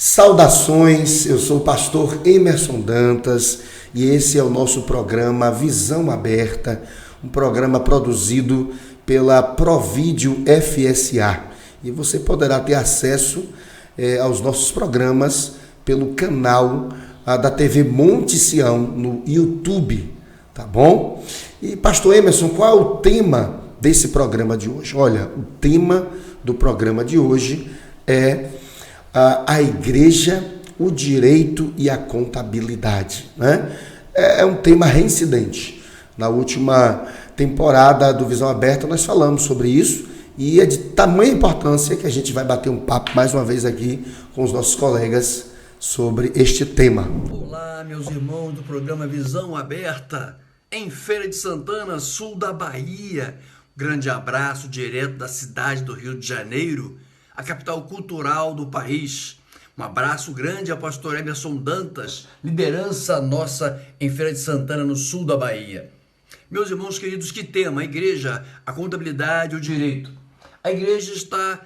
Saudações, eu sou o pastor Emerson Dantas e esse é o nosso programa Visão Aberta, um programa produzido pela Provídeo FSA. E você poderá ter acesso aos nossos programas pelo canal da TV Monte Sião no YouTube, tá bom? E pastor Emerson, qual é o tema desse programa de hoje? Olha, o tema do programa de hoje é a igreja, o direito e a contabilidade, né? É um tema reincidente. Na última temporada do Visão Aberta nós falamos sobre isso e é de tamanha importância que a gente vai bater um papo mais uma vez aqui com os nossos colegas sobre este tema. Olá, meus irmãos do programa Visão Aberta, em Feira de Santana, sul da Bahia. Grande abraço direto da cidade do Rio de Janeiro, a capital cultural do país. Um abraço grande ao pastor Emerson Dantas, liderança nossa em Feira de Santana, no sul da Bahia. Meus irmãos queridos, que tema? A igreja, a contabilidade e o direito. A igreja está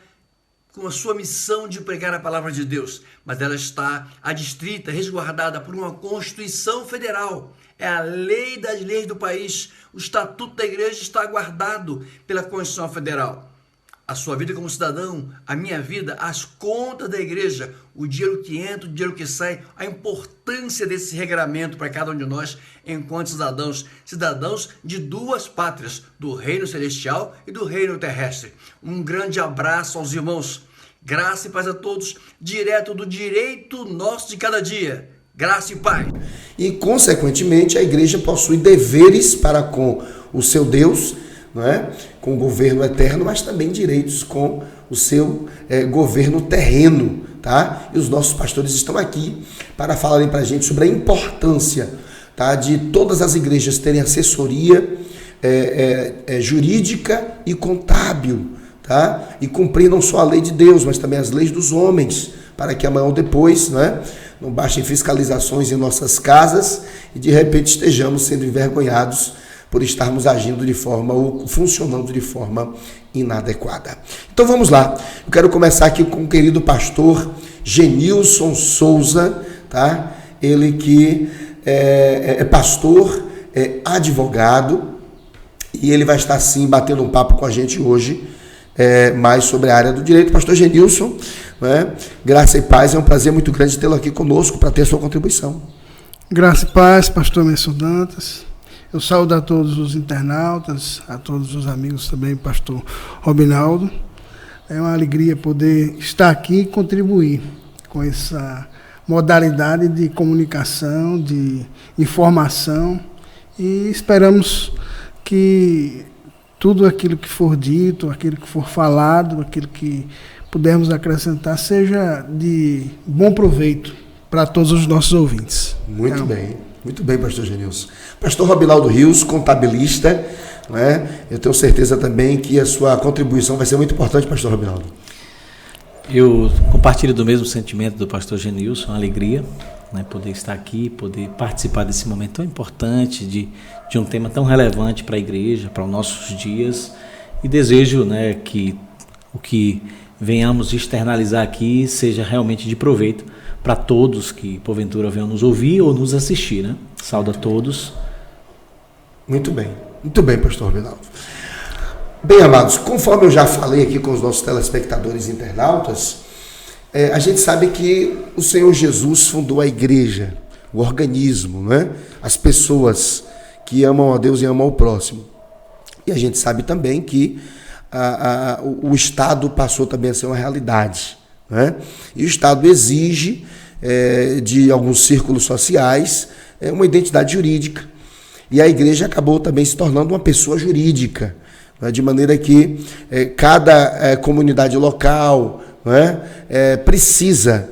com a sua missão de pregar a palavra de Deus, mas ela está adstrita, resguardada por uma Constituição Federal. É a lei das leis do país. O Estatuto da Igreja está guardado pela Constituição Federal. A sua vida como cidadão, a minha vida, as contas da igreja, o dinheiro que entra, o dinheiro que sai, a importância desse regramento para cada um de nós enquanto cidadãos de duas pátrias, do reino celestial e do reino terrestre. Um grande abraço aos irmãos, graça e paz a todos, direto do direito nosso de cada dia. Graça e paz. E, consequentemente, a igreja possui deveres para com o seu Deus, não é? Com o governo eterno, mas também direitos com o seu governo terreno, tá? E os nossos pastores estão aqui para falarem para a gente sobre a importância, tá, de todas as igrejas terem assessoria jurídica e contábil, tá? E cumprir não só a lei de Deus, mas também as leis dos homens, para que amanhã ou depois, não baixem fiscalizações em nossas casas e de repente estejamos sendo envergonhados por estarmos agindo de forma ou funcionando de forma inadequada. Então vamos lá. Eu quero começar aqui com o querido pastor Genilson Souza, tá? Ele que é pastor, é advogado, e ele vai estar sim batendo um papo com a gente hoje, mais sobre a área do direito. Pastor Genilson, né? Graça e paz, é um prazer muito grande tê-lo aqui conosco para ter a sua contribuição. Graça e paz, pastor Emerson Dantas. Eu saúdo a todos os internautas, a todos os amigos também, pastor Robinaldo. É uma alegria poder estar aqui e contribuir com essa modalidade de comunicação, de informação, e esperamos que tudo aquilo que for dito, aquilo que for falado, aquilo que pudermos acrescentar seja de bom proveito para todos os nossos ouvintes. Muito bem, pastor Genilson. Pastor Robinaldo Rios, contabilista, né? Eu tenho certeza também que a sua contribuição vai ser muito importante, pastor Robinaldo. Eu compartilho do mesmo sentimento do pastor Genilson, uma alegria, né, poder estar aqui, poder participar desse momento tão importante, de um tema tão relevante para a igreja, para os nossos dias, e desejo, né, que o que venhamos externalizar aqui seja realmente de proveito para todos que porventura venham nos ouvir ou nos assistir, né? Saúdo a todos. Muito bem, pastor Robinaldo. Bem, amados, conforme eu já falei aqui com os nossos telespectadores e internautas, a gente sabe que o Senhor Jesus fundou a igreja, o organismo, né? As pessoas que amam a Deus e amam ao próximo. E a gente sabe também que o Estado passou também a ser uma realidade, né? E o Estado exige de alguns círculos sociais uma identidade jurídica. E a igreja acabou também se tornando uma pessoa jurídica, né? De maneira que cada comunidade local, né, precisa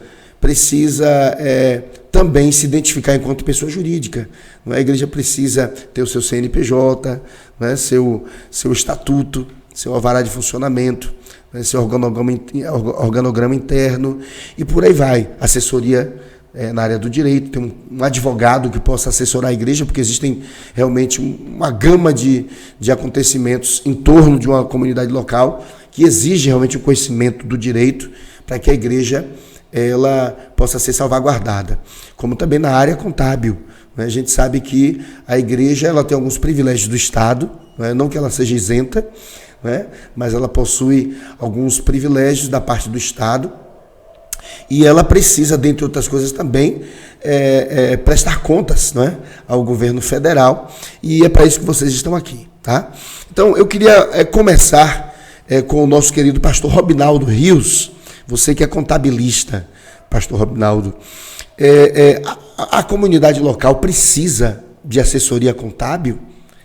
também se identificar enquanto pessoa jurídica. A igreja precisa ter o seu CNPJ, né, seu estatuto, seu alvará de funcionamento, né, seu organograma interno e por aí vai. Assessoria na área do direito, tem um advogado que possa assessorar a igreja, porque existem realmente uma gama de acontecimentos em torno de uma comunidade local que exige realmente o conhecimento do direito para que a igreja ela possa ser salvaguardada, como também na área contábil. A gente sabe que a igreja ela tem alguns privilégios do Estado, não que ela seja isenta, mas ela possui alguns privilégios da parte do Estado e ela precisa, dentre outras coisas também, prestar contas ao governo federal, e é para isso que vocês estão aqui. Tá? Então eu queria começar com o nosso querido pastor Robinaldo Rios, você que é contabilista, pastor Robinaldo. A comunidade local precisa de assessoria contábil?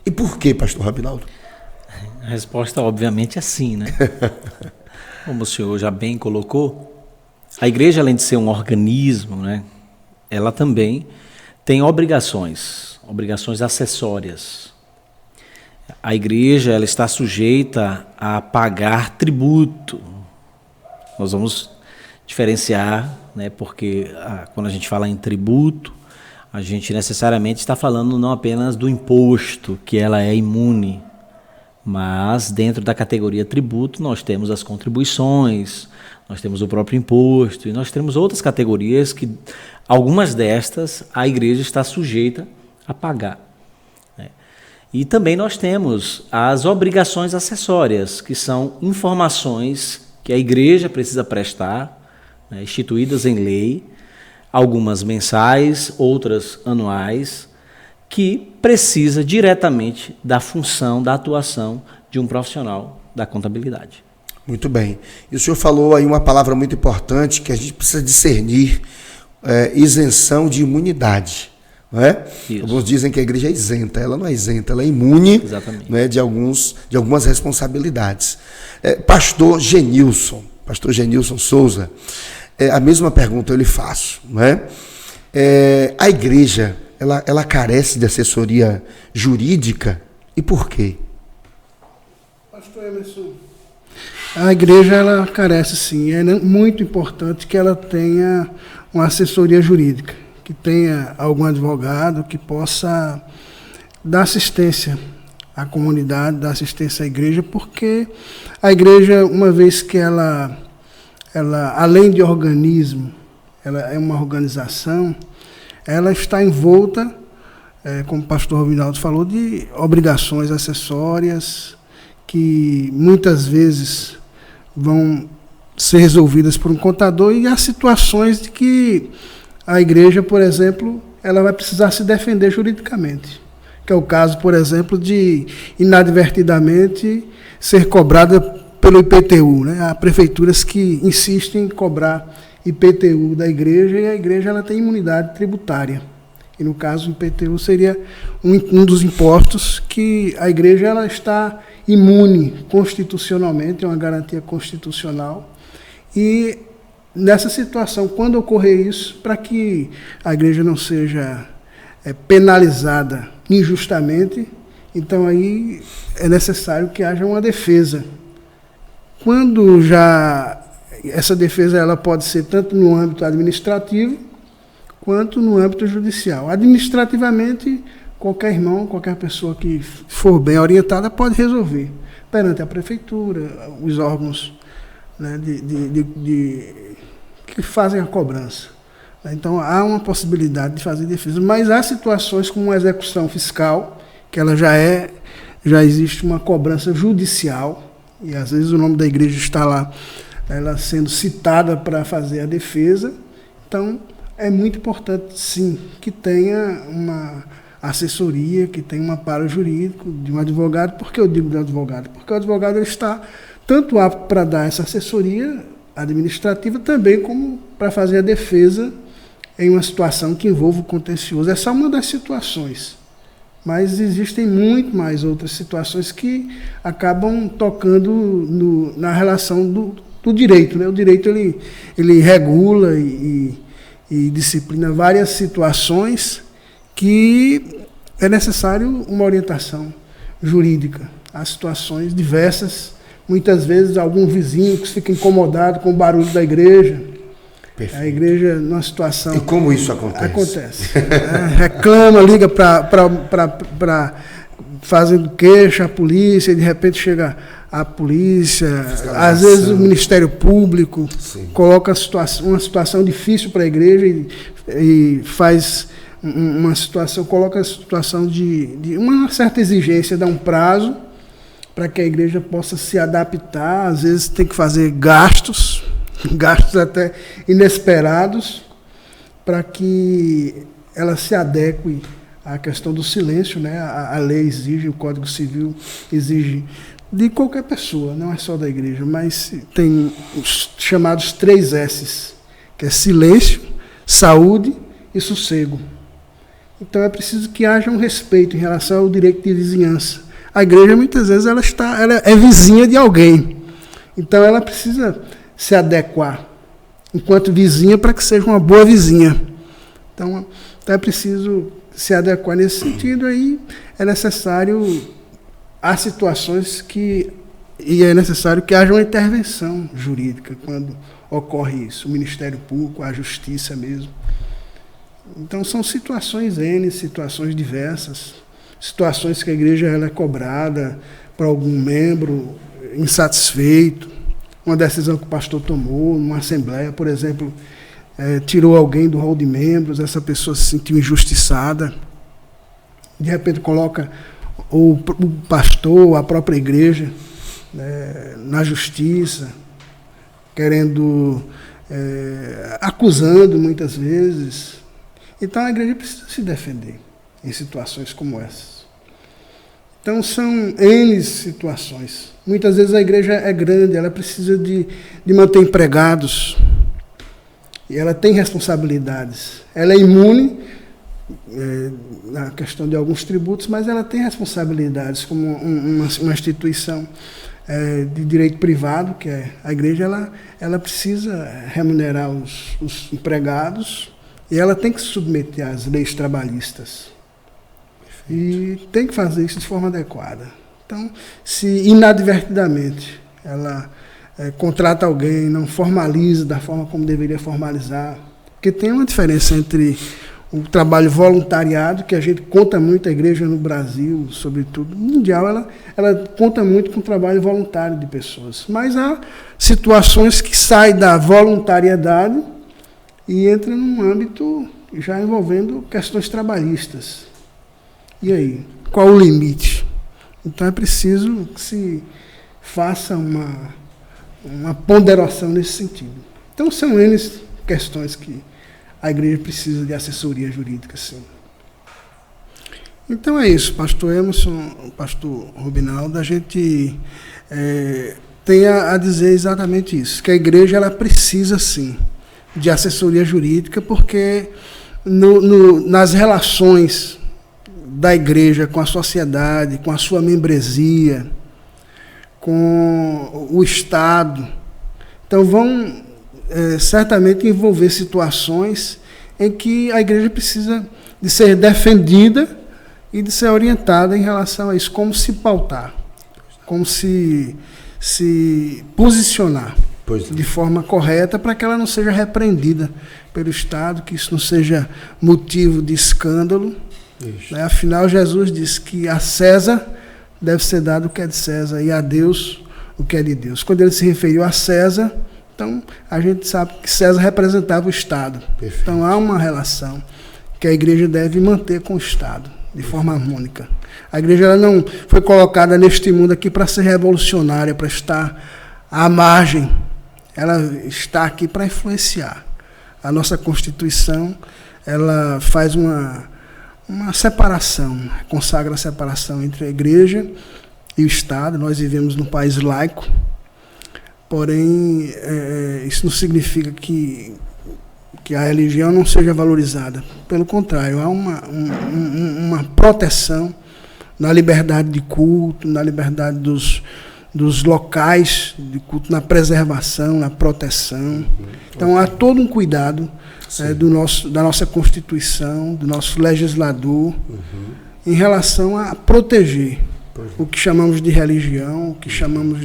E por quê, pastor Robinaldo? A resposta, obviamente, é sim, né? Como o senhor já bem colocou, a igreja, além de ser um organismo, né, ela também tem obrigações acessórias. A igreja ela está sujeita a pagar tributo. Nós vamos diferenciar, né, porque quando a gente fala em tributo, a gente necessariamente está falando não apenas do imposto, que ela é imune, mas dentro da categoria tributo nós temos as contribuições, nós temos o próprio imposto e nós temos outras categorias que algumas destas a igreja está sujeita a pagar. E também nós temos as obrigações acessórias, que são informações que a igreja precisa prestar, instituídas em lei, algumas mensais, outras anuais, que precisa diretamente da função, da atuação de um profissional da contabilidade. Muito bem. E o senhor falou aí uma palavra muito importante, que a gente precisa discernir isenção de imunidade. Não é? Alguns dizem que a igreja é isenta, ela não é isenta, ela é imune, né, de algumas responsabilidades. Pastor Genilson Souza, a mesma pergunta eu lhe faço. Não é? A igreja ela carece de assessoria jurídica, e por quê? Pastor Emerson, a igreja ela carece sim, é muito importante que ela tenha uma assessoria jurídica, que tenha algum advogado que possa dar assistência à comunidade, dar assistência à igreja, porque a igreja, uma vez que ela além de organismo, ela é uma organização, ela está envolta, como o pastor Robinaldo falou, de obrigações acessórias que muitas vezes vão ser resolvidas por um contador, e há situações de que a igreja, por exemplo, ela vai precisar se defender juridicamente, que é o caso, por exemplo, de inadvertidamente ser cobrada pelo IPTU, né? Há prefeituras que insistem em cobrar IPTU da igreja, e a igreja ela tem imunidade tributária. E no caso o IPTU seria um dos impostos que a igreja ela está imune constitucionalmente, é uma garantia constitucional. E nessa situação, quando ocorrer isso, para que a igreja não seja penalizada injustamente, então aí é necessário que haja uma defesa. Quando já essa defesa ela pode ser tanto no âmbito administrativo quanto no âmbito judicial. Administrativamente, qualquer irmão, qualquer pessoa que for bem orientada pode resolver perante a prefeitura, os órgãos, né, que fazem a cobrança. Então, há uma possibilidade de fazer defesa, mas há situações como a execução fiscal, que ela já existe uma cobrança judicial, e às vezes o nome da igreja está lá, ela sendo citada para fazer a defesa. Então, é muito importante, sim, que tenha uma assessoria, que tenha um amparo jurídico de um advogado. Por que eu digo de advogado? Porque o advogado ele está tanto apto para dar essa assessoria administrativa, também como para fazer a defesa em uma situação que envolva o contencioso. Essa é uma das situações. Mas existem muito mais outras situações que acabam tocando na relação do direito, né? O direito ele regula e disciplina várias situações que é necessário uma orientação jurídica. Há situações diversas, muitas vezes algum vizinho que fica incomodado com o barulho da igreja. Perfeito. A igreja, numa situação... E como isso acontece? Acontece. Reclama, liga para fazendo queixa à polícia, e de repente chega a polícia, às vezes o Ministério Público. Sim. Coloca uma situação difícil para a igreja e faz uma situação, coloca a situação de uma certa exigência, dá um prazo para que a igreja possa se adaptar. Às vezes tem que fazer gastos até inesperados, para que ela se adeque à questão do silêncio, né? A lei exige, o Código Civil exige de qualquer pessoa, não é só da igreja, mas tem os chamados 3 S's, que é silêncio, saúde e sossego. Então é preciso que haja um respeito em relação ao direito de vizinhança. A igreja, muitas vezes, ela é vizinha de alguém, então ela precisa se adequar enquanto vizinha para que seja uma boa vizinha. Então é preciso se adequar nesse sentido. Aí é necessário, há situações e é necessário que haja uma intervenção jurídica quando ocorre isso, o Ministério Público, a Justiça mesmo. Então são situações situações diversas, situações que a igreja ela é cobrada por algum membro insatisfeito, uma decisão que o pastor tomou numa assembleia, por exemplo, tirou alguém do rol de membros, essa pessoa se sentiu injustiçada, de repente coloca o pastor, a própria igreja, na justiça, querendo, acusando muitas vezes. Então a igreja precisa se defender em situações como essas. Então são N situações. Muitas vezes a igreja é grande, ela precisa de manter empregados, e ela tem responsabilidades. Ela é imune na questão de alguns tributos, mas ela tem responsabilidades como uma instituição de direito privado, que é a igreja. Ela precisa remunerar os empregados, e ela tem que se submeter às leis trabalhistas. E tem que fazer isso de forma adequada. Então, se inadvertidamente ela contrata alguém, não formaliza da forma como deveria formalizar, porque tem uma diferença entre o trabalho voluntariado, que a gente conta muito, a igreja no Brasil, sobretudo mundial, ela conta muito com o trabalho voluntário de pessoas. Mas há situações que saem da voluntariedade e entram num âmbito já envolvendo questões trabalhistas. E aí? Qual o limite? Então é preciso que se faça uma ponderação nesse sentido. Então são N questões que a igreja precisa de assessoria jurídica, sim. Então é isso, pastor Emerson, pastor Robinaldo, a gente tem a dizer exatamente isso, que a igreja ela precisa, sim, de assessoria jurídica, porque nas relações da igreja com a sociedade, com a sua membresia, com o Estado, então vão certamente envolver situações em que a igreja precisa de ser defendida e de ser orientada em relação a isso, como se pautar, como se posicionar de forma correta, para que ela não seja repreendida pelo Estado, que isso não seja motivo de escândalo. Né? Afinal, Jesus disse que a César deve ser dado o que é de César e a Deus o que é de Deus. Quando ele se referiu a César, então a gente sabe que César representava o Estado. Perfeito. Então há uma relação que a igreja deve manter com o Estado, de forma harmônica. A igreja ela não foi colocada neste mundo aqui para ser revolucionária, para estar à margem. Ela está aqui para influenciar. A nossa Constituição, ela faz uma separação, consagra a separação entre a igreja e o Estado. Nós vivemos num país laico, porém, isso não significa que a religião não seja valorizada. Pelo contrário, há uma proteção na liberdade de culto, na liberdade dos locais de culto, na preservação, na proteção. Então, há todo um cuidado da nossa Constituição, do nosso legislador, em relação a proteger o que chamamos de religião, o que chamamos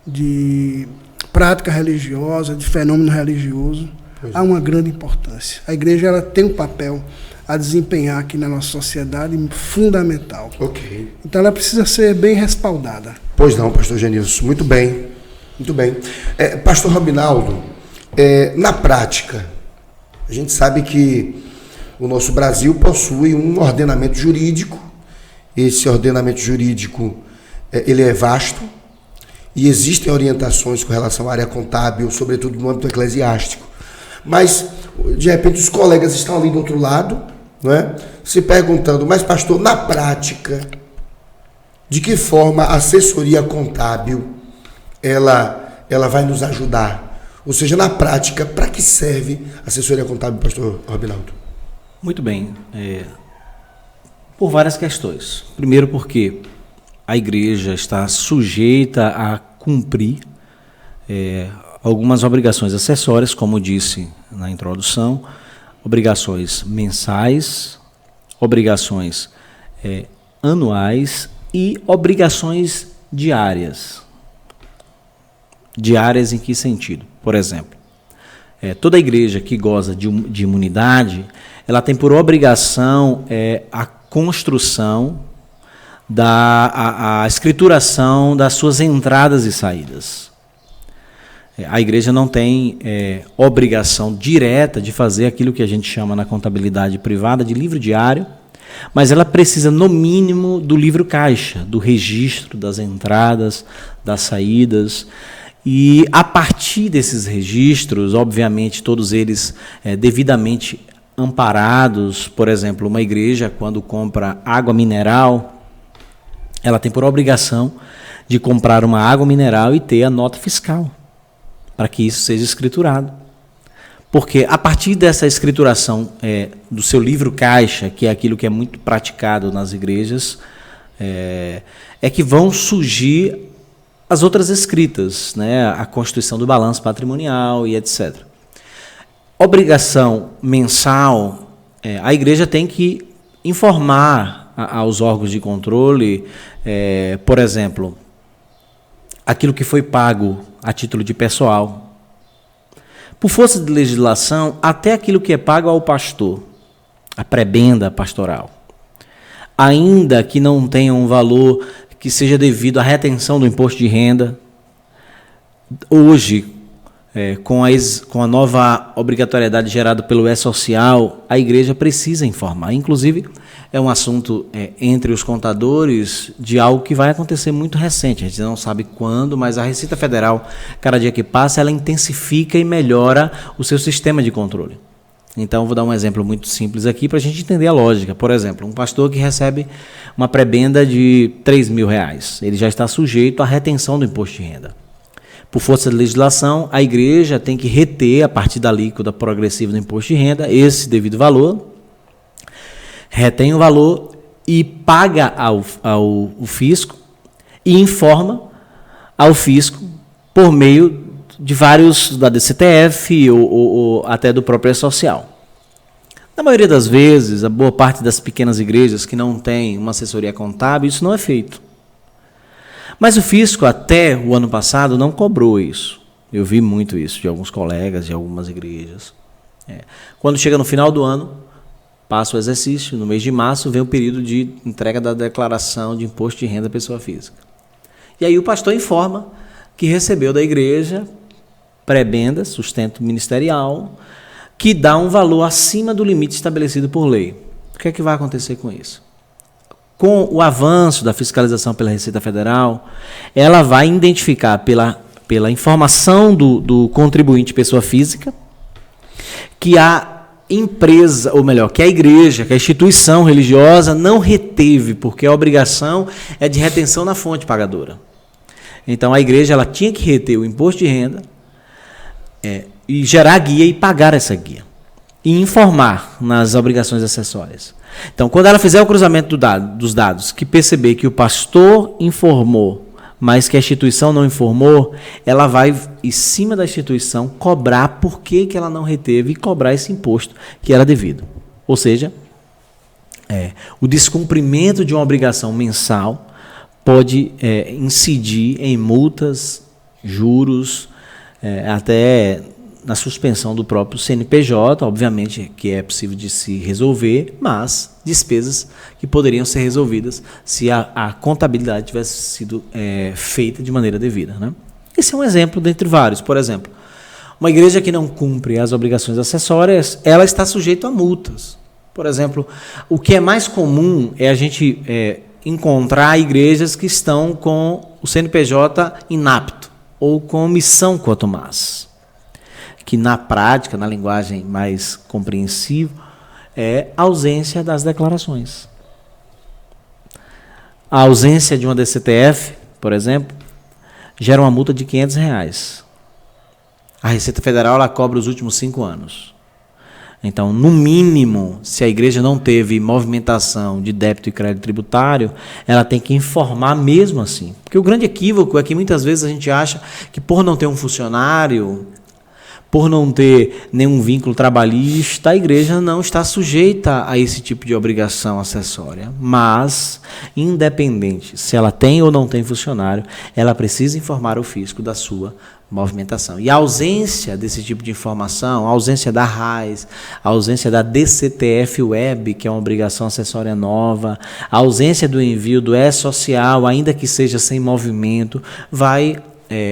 de prática religiosa, de fenômeno religioso. Há uma grande importância. A igreja ela tem um papel a desempenhar aqui na nossa sociedade fundamental. Ok. Então ela precisa ser bem respaldada. Pois não, pastor Genilson. Muito bem. Muito bem. Pastor Robinaldo, na prática, a gente sabe que o nosso Brasil possui um ordenamento jurídico. Esse ordenamento jurídico ele é vasto e existem orientações com relação à área contábil, sobretudo no âmbito eclesiástico. Mas, de repente, os colegas estão ali do outro lado, não é? Se perguntando, mas pastor, na prática, de que forma a assessoria contábil ela vai nos ajudar? Ou seja, na prática, para que serve a assessoria contábil, pastor Robinaldo? Muito bem. Por várias questões. Primeiro porque a igreja está sujeita a cumprir algumas obrigações acessórias, como disse na introdução, obrigações mensais, obrigações anuais e obrigações diárias. Diárias em que sentido? Por exemplo, toda igreja que goza de imunidade, ela tem por obrigação a construção, a escrituração das suas entradas e saídas. A igreja não tem obrigação direta de fazer aquilo que a gente chama na contabilidade privada de livro diário, mas ela precisa, no mínimo, do livro caixa, do registro das entradas, das saídas. E a partir desses registros, obviamente, todos eles devidamente amparados. Por exemplo, uma igreja, quando compra água mineral, ela tem por obrigação de comprar uma água mineral e ter a nota fiscal, para que isso seja escriturado. Porque a partir dessa escrituração do seu livro caixa, que é aquilo que é muito praticado nas igrejas, é que vão surgir as outras escritas, né? A constituição do balanço patrimonial e etc. Obrigação mensal, a igreja tem que informar aos órgãos de controle, por exemplo, aquilo que foi pago a título de pessoal. Por força de legislação, até aquilo que é pago ao pastor, a prebenda pastoral. Ainda que não tenha um valor que seja devido à retenção do imposto de renda, hoje, com a nova obrigatoriedade gerada pelo E-Social, a igreja precisa informar. Inclusive, é um assunto entre os contadores de algo que vai acontecer muito recente. A gente não sabe quando, mas a Receita Federal, cada dia que passa, ela intensifica e melhora o seu sistema de controle. Então, vou dar um exemplo muito simples aqui para a gente entender a lógica. Por exemplo, um pastor que recebe uma prebenda de R$3.000, ele já está sujeito à retenção do imposto de renda. Por força de legislação, a igreja tem que reter, a partir da alíquota progressiva do imposto de renda, esse devido valor, retém o valor e paga ao fisco e informa ao fisco por meio de vários, da DCTF ou até do próprio E-Social. Na maioria das vezes, a boa parte das pequenas igrejas que não tem uma assessoria contábil, isso não é feito. Mas o fisco, até o ano passado, não cobrou isso. Eu vi muito isso de alguns colegas, de algumas igrejas. Quando chega no final do ano, passa o exercício, no mês de março vem o período de entrega da declaração de imposto de renda à pessoa física. E aí o pastor informa que recebeu da igreja prebenda, sustento ministerial, que dá um valor acima do limite estabelecido por lei. O que é que vai acontecer com isso? Com o avanço da fiscalização pela Receita Federal, ela vai identificar pela informação do contribuinte pessoa física que a empresa, ou melhor, que a igreja, que a instituição religiosa não reteve, porque a obrigação é de retenção na fonte pagadora. Então a igreja ela tinha que reter o imposto de renda e gerar guia e pagar essa guia. E informar nas obrigações acessórias. Então, quando ela fizer o cruzamento dos dados, que perceber que o pastor informou, mas que a instituição não informou, ela vai, em cima da instituição, cobrar por que ela não reteve e cobrar esse imposto que era devido. Ou seja, o descumprimento de uma obrigação mensal pode incidir em multas, juros, até na suspensão do próprio CNPJ, obviamente que é possível de se resolver, mas despesas que poderiam ser resolvidas se a contabilidade tivesse sido feita de maneira devida, né? Esse é um exemplo dentre vários. Por exemplo, uma igreja que não cumpre as obrigações acessórias, ela está sujeita a multas. Por exemplo, o que é mais comum é a gente encontrar igrejas que estão com o CNPJ inapto ou com omissão contumaz, que na prática, na linguagem mais compreensível, é a ausência das declarações. A ausência de uma DCTF, por exemplo, gera uma multa de R$500. A Receita Federal ela cobra os últimos 5 anos. Então, no mínimo, se a igreja não teve movimentação de débito e crédito tributário, ela tem que informar mesmo assim. Porque o grande equívoco é que muitas vezes a gente acha que por não ter um funcionário, por não ter nenhum vínculo trabalhista, a igreja não está sujeita a esse tipo de obrigação acessória. Mas, independente se ela tem ou não tem funcionário, ela precisa informar o fisco da sua movimentação. E a ausência desse tipo de informação, a ausência da RAIS, a ausência da DCTF Web, que é uma obrigação acessória nova, a ausência do envio do E-Social, ainda que seja sem movimento, vai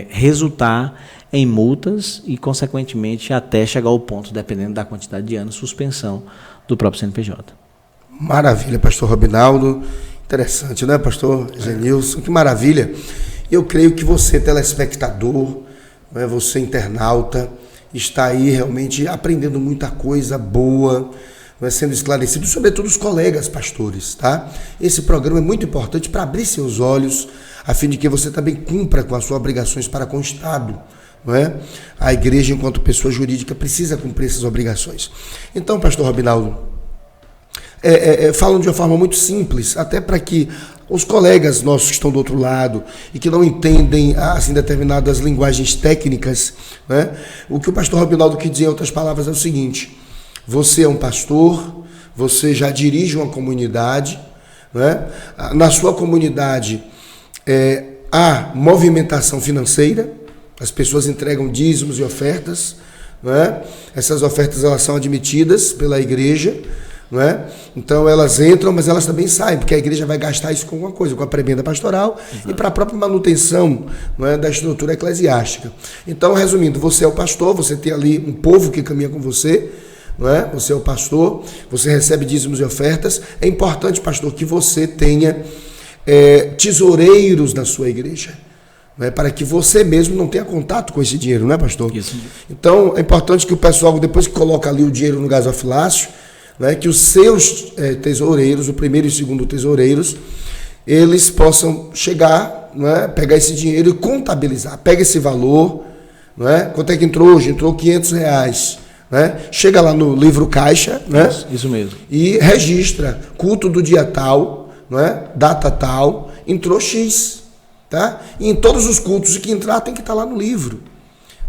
resultar em multas e, consequentemente, até chegar ao ponto, dependendo da quantidade de anos, suspensão do próprio CNPJ. Maravilha, pastor Robinaldo. Interessante, né, pastor Genilson? Que maravilha. Eu creio que você, telespectador, você, internauta, está aí realmente aprendendo muita coisa boa, sendo esclarecido, sobretudo os colegas pastores, tá? Esse programa é muito importante para abrir seus olhos, a fim de que você também cumpra com as suas obrigações para com o Estado. Não é? A igreja, enquanto pessoa jurídica, precisa cumprir essas obrigações. Então, pastor Robinaldo, falam de uma forma muito simples, até para que os colegas nossos que estão do outro lado e que não entendem assim determinadas linguagens técnicas, né? O que o pastor Robinaldo quer dizer, em outras palavras, é o seguinte: você é um pastor, você já dirige uma comunidade, né? Na sua comunidade há movimentação financeira. As pessoas entregam dízimos e ofertas, não é? Essas ofertas elas são admitidas pela igreja, não é? Então elas entram, mas elas também saem, porque a igreja vai gastar isso com alguma coisa, com a prebenda pastoral. Exato. E para a própria manutenção, não é, da estrutura eclesiástica. Então, resumindo, você é o pastor, você tem ali um povo que caminha com você, não é? Você é o pastor, você recebe dízimos e ofertas. É importante, pastor, que você tenha tesoureiros na sua igreja, para que você mesmo não tenha contato com esse dinheiro, não é, pastor? Isso. Então, é importante que o pessoal, depois que coloca ali o dinheiro no gasofilácio, que os seus tesoureiros, o primeiro e o segundo tesoureiros, eles possam chegar, pegar esse dinheiro e contabilizar. Pega esse valor, quanto é que entrou hoje? Entrou R$500. Chega lá no livro caixa, Isso mesmo. E registra, culto do dia tal, data tal, entrou X. Tá? E em todos os cultos que entrar tem que estar lá no livro,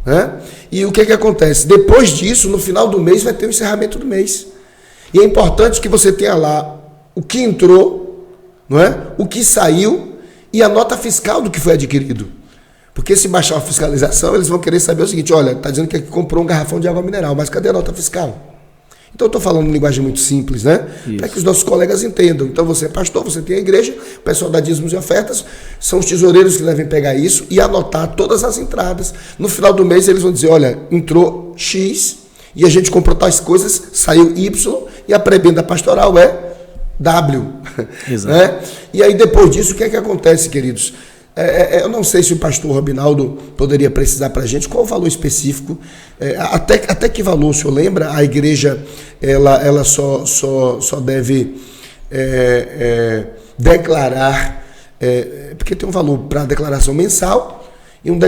né? E o que acontece? Depois disso, no final do mês, vai ter o encerramento do mês. E é importante que você tenha lá o que entrou, não é? O que saiu e a nota fiscal do que foi adquirido. Porque se baixar uma fiscalização, eles vão querer saber o seguinte: olha, está dizendo que comprou um garrafão de água mineral, mas cadê a nota fiscal? Então eu estou falando em linguagem muito simples, né? Para que os nossos colegas entendam. Então você é pastor, você tem a igreja, o pessoal dá dízimos e ofertas, são os tesoureiros que devem pegar isso e anotar todas as entradas. No final do mês eles vão dizer: olha, entrou X e a gente comprou tais coisas, saiu Y e a prebenda pastoral é W. Exato. Né? E aí depois disso, o que acontece, queridos? Eu não sei se o pastor Robinaldo poderia precisar para a gente qual o valor específico, até que valor, o senhor lembra? A igreja ela só deve declarar, porque tem um valor para declaração mensal e um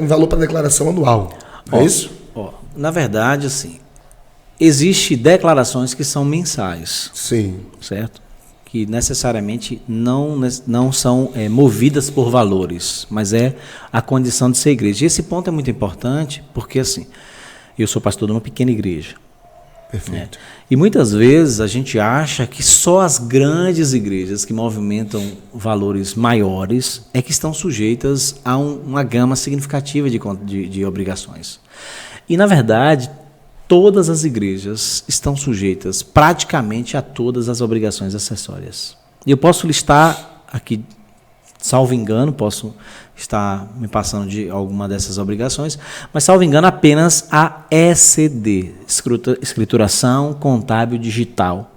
valor para declaração anual, não é isso? Na verdade, assim, existem declarações que são mensais. Sim. Certo? Que necessariamente não são movidas por valores, mas é a condição de ser igreja. E esse ponto é muito importante, porque assim, eu sou pastor de uma pequena igreja. Perfeito. E muitas vezes a gente acha que só as grandes igrejas que movimentam valores maiores é que estão sujeitas a uma gama significativa de obrigações. E, na verdade, todas as igrejas estão sujeitas praticamente a todas as obrigações acessórias. E eu posso listar aqui, salvo engano, posso estar me passando de alguma dessas obrigações, mas, salvo engano, apenas a ECD, Escrituração Contábil Digital,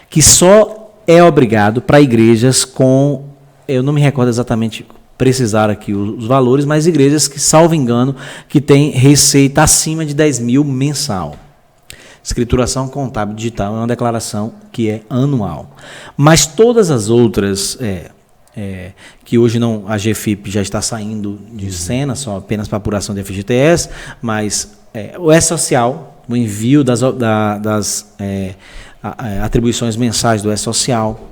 que só é obrigado para igrejas com, eu não me recordo exatamente precisar aqui os valores, mas igrejas que, salvo engano, que têm receita acima de 10 mil mensal. Escrituração Contábil Digital é uma declaração que é anual. Mas todas as outras, que hoje não, a GFIP já está saindo de cena, só apenas para apuração de FGTS, mas o E-Social, o envio das atribuições mensais do E-Social,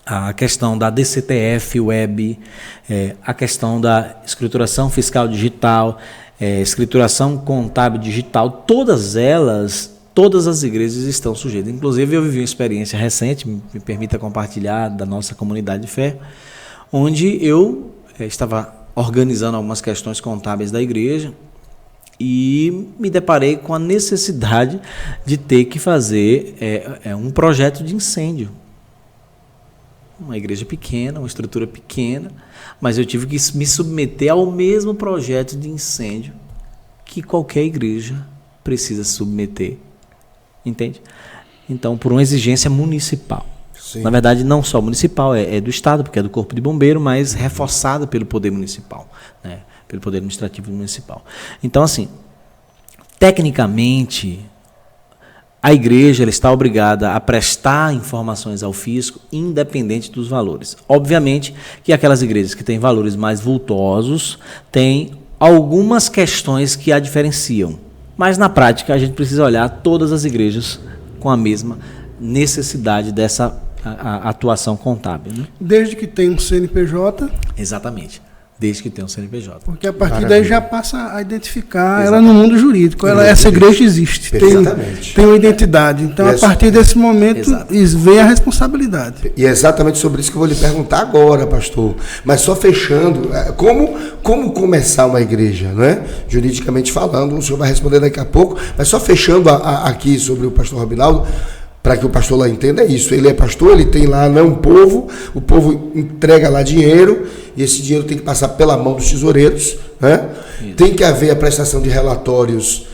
a questão da DCTF Web, a questão da escrituração fiscal digital, escrituração contábil digital, todas as igrejas estão sujeitas. Inclusive, eu vivi uma experiência recente, me permita compartilhar, da nossa comunidade de fé, onde eu estava organizando algumas questões contábeis da igreja e me deparei com a necessidade de ter que fazer um projeto de incêndio. Uma igreja pequena, uma estrutura pequena, mas eu tive que me submeter ao mesmo projeto de incêndio que qualquer igreja precisa se submeter. Entende? Então, por uma exigência municipal. Sim. Na verdade, não só municipal, é do Estado, porque é do Corpo de Bombeiro, mas reforçada pelo poder municipal, né? Pelo poder administrativo municipal. Então, assim, tecnicamente, a igreja ela está obrigada a prestar informações ao fisco, independente dos valores. Obviamente que aquelas igrejas que têm valores mais vultosos têm algumas questões que a diferenciam. Mas, na prática, a gente precisa olhar todas as igrejas com a mesma necessidade dessa atuação contábil. Né? Desde que tenha um CNPJ. Exatamente. Desde que tenha um CNPJ. Porque a partir daí já passa a identificar ela no mundo jurídico. Essa igreja existe, tem uma identidade. Então, a partir desse momento, vem a responsabilidade. E é exatamente sobre isso que eu vou lhe perguntar agora, pastor. Mas só fechando, como começar uma igreja, né? Juridicamente falando, o senhor vai responder daqui a pouco, mas só fechando aqui sobre o pastor Robinaldo, para que o pastor lá entenda, é isso. Ele é pastor, ele tem lá, não é um povo, o povo entrega lá dinheiro, e esse dinheiro tem que passar pela mão dos tesoureiros, né? Tem que haver a prestação de relatórios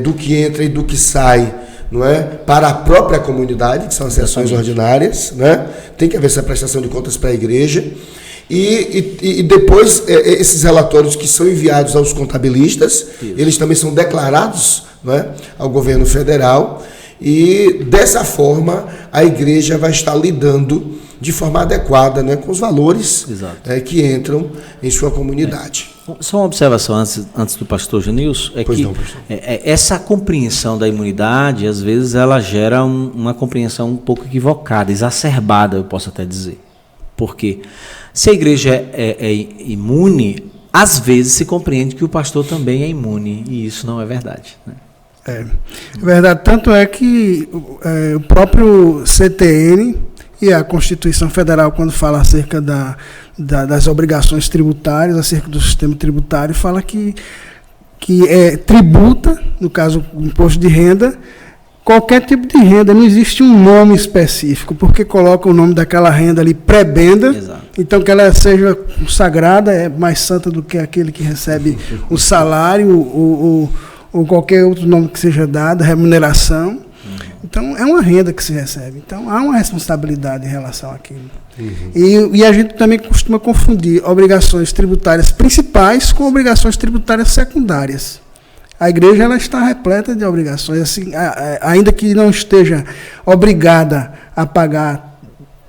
do que entra e do que sai, não é? Para a própria comunidade, que são as sessões ordinárias, né? Tem que haver essa prestação de contas para a igreja. E depois, esses relatórios que são enviados aos contabilistas, eles também são declarados, não é? Ao governo federal. E dessa forma a igreja vai estar lidando de forma adequada, né, com os valores que entram em sua comunidade. Só uma observação antes do pastor Genilson, essa compreensão da imunidade, às vezes, ela gera uma compreensão um pouco equivocada, exacerbada, eu posso até dizer. Porque se a igreja é imune, às vezes se compreende que o pastor também é imune, e isso não é verdade, né? É verdade, tanto é que o próprio CTN e a Constituição Federal, quando fala acerca das obrigações tributárias, acerca do sistema tributário, fala que tributa, no caso, o imposto de renda, qualquer tipo de renda, não existe um nome específico, porque coloca o nome daquela renda ali prebenda, então que ela seja consagrada, é mais santa do que aquele que recebe o salário, ou qualquer outro nome que seja dado, remuneração. Então, é uma renda que se recebe. Então, há uma responsabilidade em relação àquilo. E a gente também costuma confundir obrigações tributárias principais com obrigações tributárias secundárias. A igreja ela está repleta de obrigações, assim, ainda que não esteja obrigada a pagar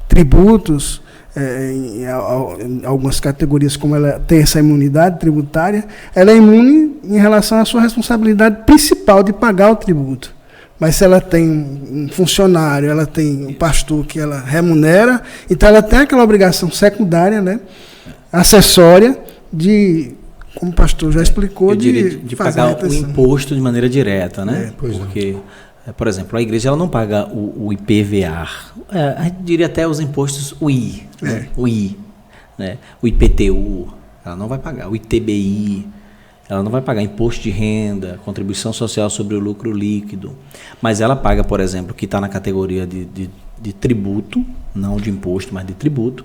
tributos, em algumas categorias, como ela tem essa imunidade tributária, ela é imune em relação à sua responsabilidade principal de pagar o tributo. Mas se ela tem um funcionário, ela tem um pastor que ela remunera, então ela tem aquela obrigação secundária, né, acessória, de, como o pastor já explicou, de pagar o imposto de maneira direta, né? Porque, por exemplo, a igreja ela não paga o IPVA, a gente diria até os impostos UI, né? O IPTU, ela não vai pagar, o ITBI, Ela não vai pagar imposto de renda, contribuição social sobre o lucro líquido, mas ela paga, por exemplo, que está na categoria de tributo, não de imposto, mas de tributo,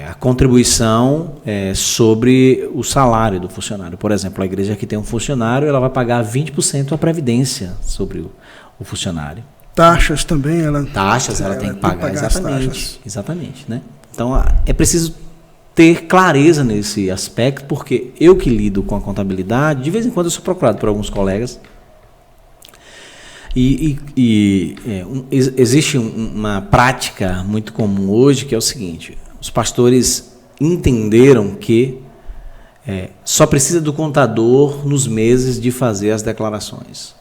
a contribuição sobre o salário do funcionário. Por exemplo, a igreja que tem um funcionário, ela vai pagar 20% a previdência sobre o funcionário. Taxas também, ela tem que pagar, exatamente, né? Então, é preciso ter clareza nesse aspecto, porque eu que lido com a contabilidade, de vez em quando eu sou procurado por alguns colegas, existe uma prática muito comum hoje, que é o seguinte: os pastores entenderam que só precisa do contador nos meses de fazer as declarações.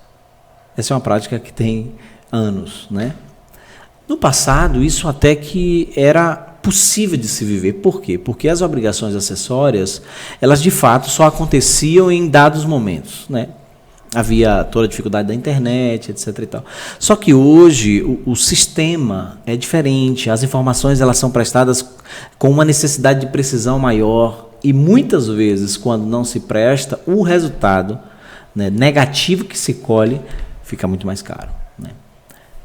Essa é uma prática que tem anos, né? No passado, isso até que era possível de se viver. Por quê? Porque as obrigações acessórias, elas de fato só aconteciam em dados momentos, né? Havia toda a dificuldade da internet, etc. e tal. Só que hoje o sistema é diferente, as informações elas são prestadas com uma necessidade de precisão maior, e muitas vezes, quando não se presta, o resultado, né, negativo que se colhe fica muito mais caro, né?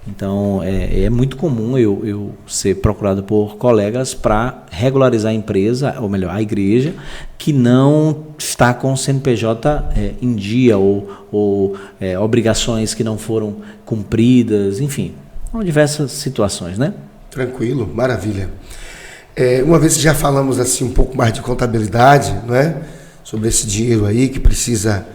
Então, é muito comum eu ser procurado por colegas para regularizar a empresa, ou melhor, a igreja, que não está com o CNPJ em dia, ou obrigações que não foram cumpridas, enfim, são diversas situações, né? Tranquilo, maravilha. Uma vez que já falamos assim um pouco mais de contabilidade, não é? Sobre esse dinheiro aí que precisa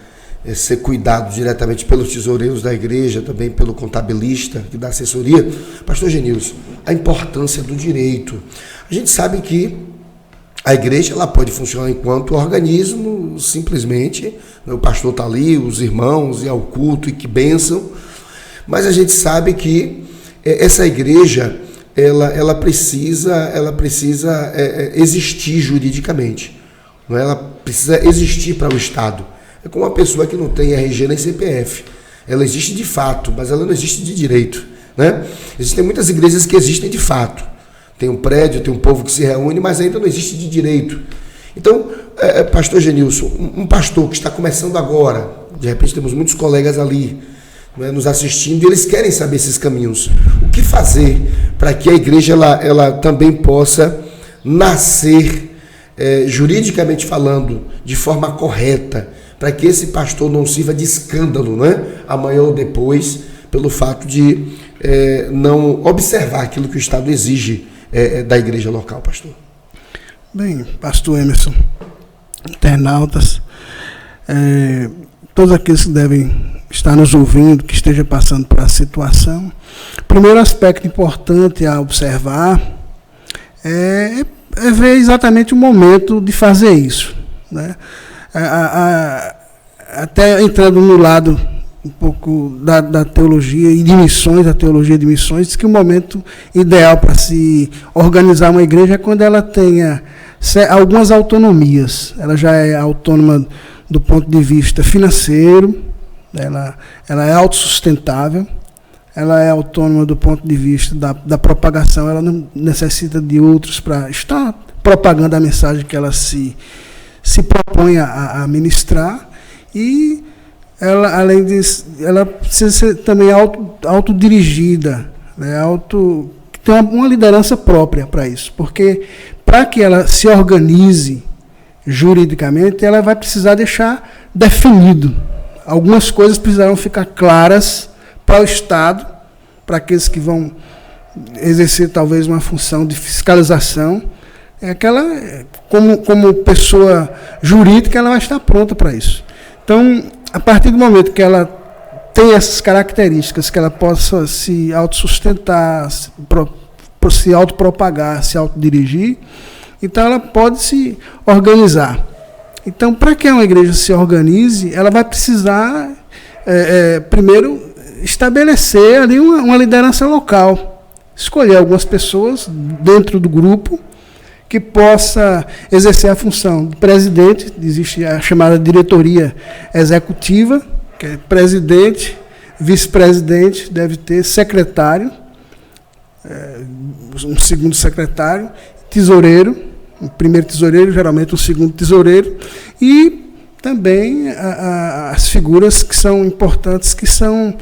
ser cuidado diretamente pelos tesoureiros da igreja, também pelo contabilista que dá assessoria. Pastor Genilson, a importância do direito. A gente sabe que a igreja ela pode funcionar enquanto organismo, simplesmente, o pastor está ali, os irmãos, e ao culto, e que bênção, mas a gente sabe que essa igreja ela precisa existir juridicamente, não é? Ela precisa existir para o Estado. É como uma pessoa que não tem RG nem CPF. Ela existe de fato, mas ela não existe de direito, né? Existem muitas igrejas que existem de fato. Tem um prédio, tem um povo que se reúne, mas ainda não existe de direito. Então, pastor Genilson, um pastor que está começando agora, de repente temos muitos colegas ali, né, nos assistindo, e eles querem saber esses caminhos. O que fazer para que a igreja ela também possa nascer, juridicamente falando, de forma correta, para que esse pastor não sirva de escândalo, né? Amanhã ou depois, pelo fato de não observar aquilo que o Estado exige da igreja local, pastor? Bem, pastor Emerson, internautas, todos aqueles que devem estar nos ouvindo, que esteja passando por essa situação, o primeiro aspecto importante a observar é ver exatamente o momento de fazer isso, né? Até entrando no lado um pouco da teologia e de missões, a teologia de missões, diz que o momento ideal para se organizar uma igreja é quando ela tenha algumas autonomias. Ela já é autônoma do ponto de vista financeiro, ela é autossustentável, ela é autônoma do ponto de vista da propagação, ela não necessita de outros para estar propagando a mensagem que ela se propõe a ministrar, e ela, além disso, ela precisa ser também autodirigida, né? Tem uma liderança própria para isso, porque para que ela se organize juridicamente, ela vai precisar deixar definido. Algumas coisas precisarão ficar claras para o Estado, para aqueles que vão exercer talvez uma função de fiscalização. Como pessoa jurídica, ela vai estar pronta para isso. Então, a partir do momento que ela tem essas características, que ela possa se autossustentar, se autopropagar, se autodirigir, então ela pode se organizar. Então, para que uma igreja se organize, ela vai precisar, primeiro, estabelecer ali uma liderança local. Escolher algumas pessoas dentro do grupo que possa exercer a função de presidente. Existe a chamada diretoria executiva, que é presidente, vice-presidente, deve ter secretário, um segundo secretário, tesoureiro, um primeiro tesoureiro, geralmente um segundo tesoureiro, e também as figuras que são importantes, que são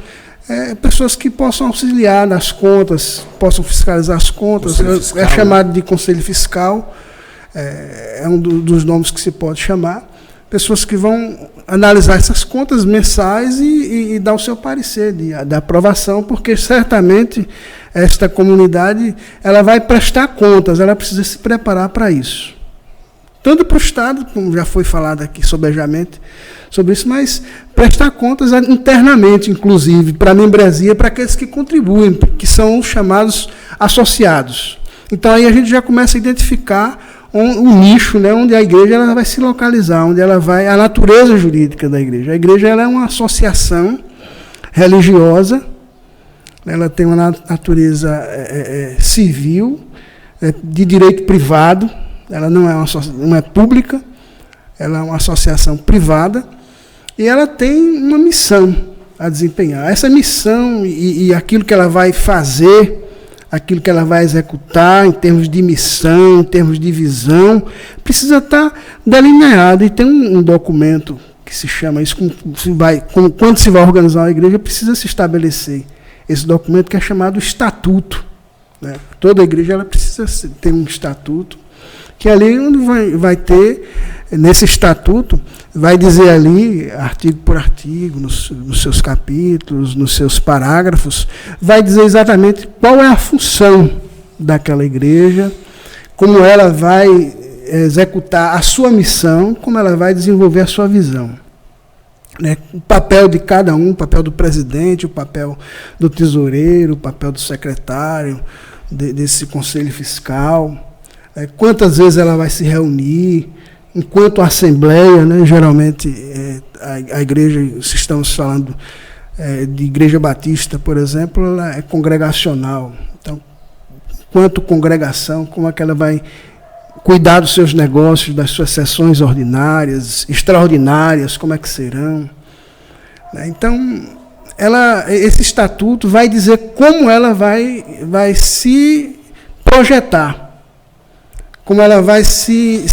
pessoas que possam auxiliar nas contas, possam fiscalizar as contas. É chamado de conselho fiscal, é um dos nomes que se pode chamar. Pessoas que vão analisar essas contas mensais e dar o seu parecer de aprovação, porque certamente esta comunidade ela vai prestar contas, ela precisa se preparar para isso. Tanto para o Estado, como já foi falado aqui sobejamente sobre isso, mas prestar contas internamente, inclusive, para a membresia, para aqueles que contribuem, que são os chamados associados. Então aí a gente já começa a identificar um nicho, né, onde a igreja ela vai se localizar, onde ela vai, a natureza jurídica da igreja. A igreja ela é uma associação religiosa, ela tem uma natureza civil, de direito privado, ela não é pública, ela é uma associação privada, e ela tem uma missão a desempenhar. Essa missão e aquilo que ela vai fazer, aquilo que ela vai executar em termos de missão, em termos de visão, precisa estar delineado. E tem um documento que se chama isso, quando se vai organizar uma igreja, precisa se estabelecer esse documento que é chamado estatuto. Né? Toda igreja ela precisa ter um estatuto, que ali onde vai ter, nesse estatuto, vai dizer ali, artigo por artigo, nos seus capítulos, nos seus parágrafos, vai dizer exatamente qual é a função daquela igreja, como ela vai executar a sua missão, como ela vai desenvolver a sua visão. Né? O papel de cada um, o papel do presidente, o papel do tesoureiro, o papel do secretário, desse conselho fiscal, quantas vezes ela vai se reunir, enquanto assembleia, né, geralmente a igreja, se estamos falando de igreja batista, por exemplo, ela é congregacional. Então, quanto congregação, como é que ela vai cuidar dos seus negócios, das suas sessões ordinárias, extraordinárias, como é que serão. Então, esse estatuto vai dizer como ela vai se projetar, como ela vai se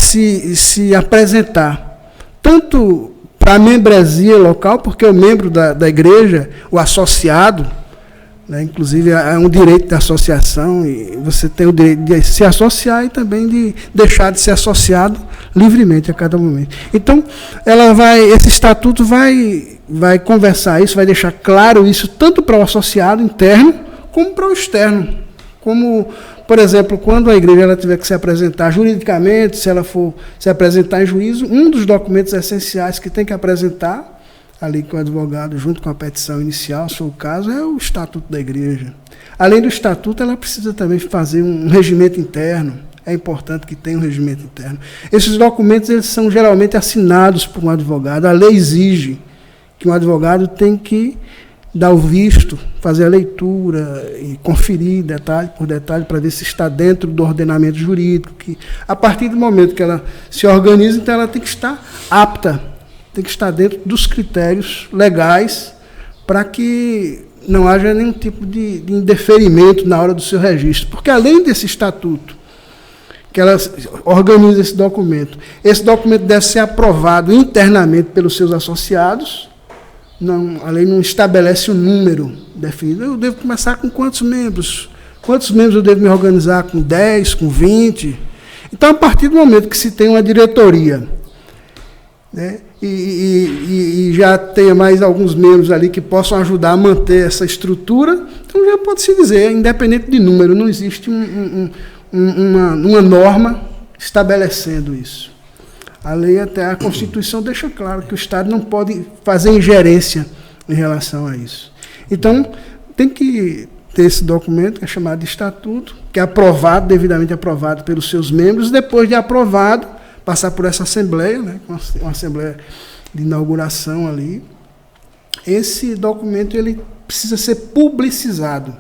apresentar, tanto para a membresia local, porque o membro da igreja, o associado, né, inclusive é um direito da associação, e você tem o direito de se associar e também de deixar de ser associado livremente a cada momento. Então, esse estatuto vai conversar isso, vai deixar claro isso, tanto para o associado interno, como para o externo. Como, por exemplo, quando a igreja ela tiver que se apresentar juridicamente, se ela for se apresentar em juízo, um dos documentos essenciais que tem que apresentar, ali com o advogado, junto com a petição inicial, se for o caso, é o estatuto da igreja. Além do estatuto, ela precisa também fazer um regimento interno. É importante que tenha um regimento interno. Esses documentos eles são geralmente assinados por um advogado. A lei exige que um advogado tem que dar o visto, fazer a leitura e conferir detalhe por detalhe para ver se está dentro do ordenamento jurídico. Que, a partir do momento que ela se organiza, então ela tem que estar apta, tem que estar dentro dos critérios legais para que não haja nenhum tipo de indeferimento na hora do seu registro. Porque além desse estatuto, que ela organiza esse documento deve ser aprovado internamente pelos seus associados. Não, a lei não estabelece um número definido. Eu devo começar com quantos membros? Quantos membros eu devo me organizar? Com 10, com 20? Então, a partir do momento que se tem uma diretoria, né, e já tenha mais alguns membros ali que possam ajudar a manter essa estrutura, então já pode-se dizer, independente de número, não existe uma norma estabelecendo isso. A lei, até a Constituição, deixa claro que o Estado não pode fazer ingerência em relação a isso. Então, tem que ter esse documento, que é chamado de estatuto, que é aprovado, devidamente aprovado pelos seus membros, depois de aprovado, passar por essa assembleia, né, uma assembleia de inauguração ali. Esse documento ele precisa ser publicizado,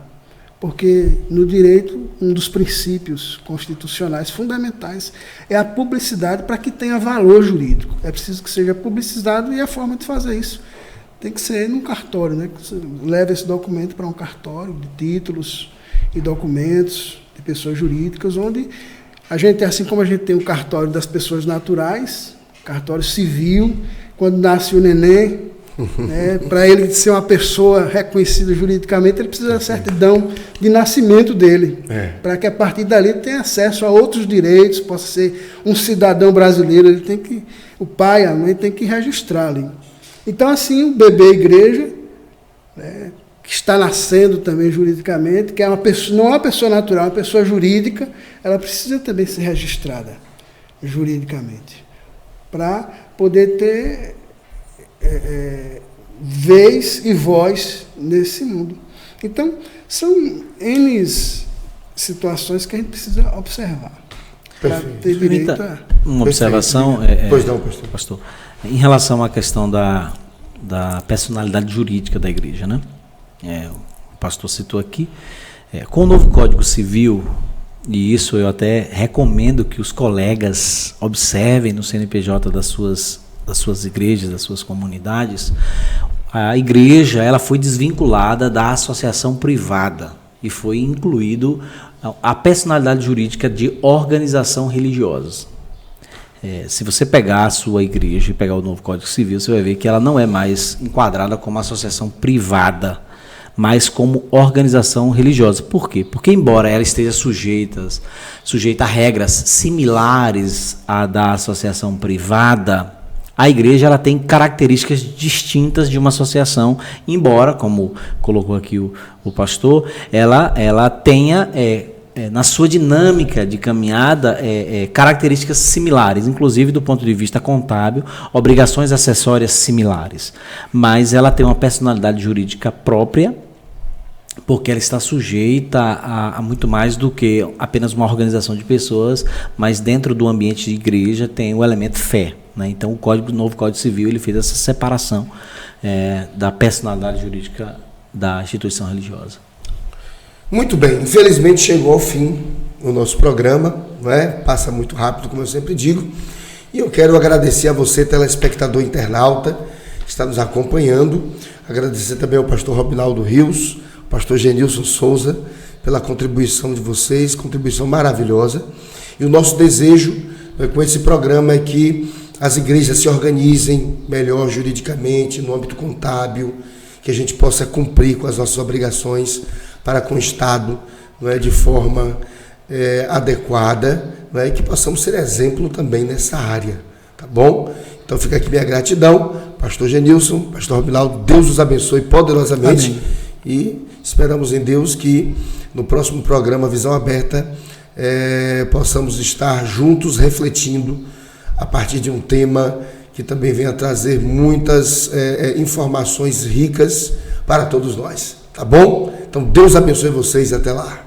porque no direito, um dos princípios constitucionais fundamentais é a publicidade para que tenha valor jurídico. É preciso que seja publicizado e a forma de fazer isso tem que ser num cartório, né? Você leva esse documento para um cartório de títulos e documentos de pessoas jurídicas, onde a gente, assim como a gente tem o cartório das pessoas naturais, cartório civil, quando nasce o neném, para ele ser uma pessoa reconhecida juridicamente, ele precisa da certidão de nascimento dele, para que a partir dali ele tenha acesso a outros direitos, possa ser um cidadão brasileiro. Ele tem que, o pai, a mãe tem que registrar ali. Então, assim, o bebê igreja, que está nascendo também juridicamente, que é uma pessoa, não é uma pessoa natural, é uma pessoa jurídica, ela precisa também ser registrada juridicamente, para poder ter vez e voz nesse mundo. Então, são N situações que a gente precisa observar. Para ter direito a... Uma observação, pois não, pastor, em relação à questão da personalidade jurídica da igreja, né? O pastor citou aqui, com o novo Código Civil, e isso eu até recomendo que os colegas observem no CNPJ das suas igrejas, das suas comunidades, a igreja ela foi desvinculada da associação privada e foi incluído a personalidade jurídica de organização religiosa. Se você pegar a sua igreja e pegar o novo Código Civil, você vai ver que ela não é mais enquadrada como associação privada, mas como organização religiosa. Por quê? Porque embora ela esteja sujeita a regras similares à da associação privada, a igreja ela tem características distintas de uma associação, embora, como colocou aqui o pastor, ela tenha na sua dinâmica de caminhada características similares, inclusive do ponto de vista contábil, obrigações acessórias similares. Mas ela tem uma personalidade jurídica própria, porque ela está sujeita a muito mais do que apenas uma organização de pessoas, mas dentro do ambiente de igreja tem o elemento fé, né? Então o novo Código Civil ele fez essa separação da personalidade jurídica da instituição religiosa. Muito bem, infelizmente chegou ao fim o nosso programa, não é? Passa muito rápido, como eu sempre digo, e eu quero agradecer a você, telespectador internauta, que está nos acompanhando, agradecer também ao pastor Robinaldo Rios, pastor Genilson Souza, pela contribuição de vocês, contribuição maravilhosa. E o nosso desejo com esse programa é que as igrejas se organizem melhor juridicamente, no âmbito contábil, que a gente possa cumprir com as nossas obrigações para com o Estado, não é, de forma adequada, não é, e que possamos ser exemplo também nessa área, tá bom? Então fica aqui minha gratidão, pastor Genilson, pastor Robinaldo, Deus os abençoe poderosamente. Amém. E esperamos em Deus que no próximo programa Visão Aberta possamos estar juntos refletindo a partir de um tema que também venha trazer muitas informações ricas para todos nós, tá bom? Então Deus abençoe vocês e até lá.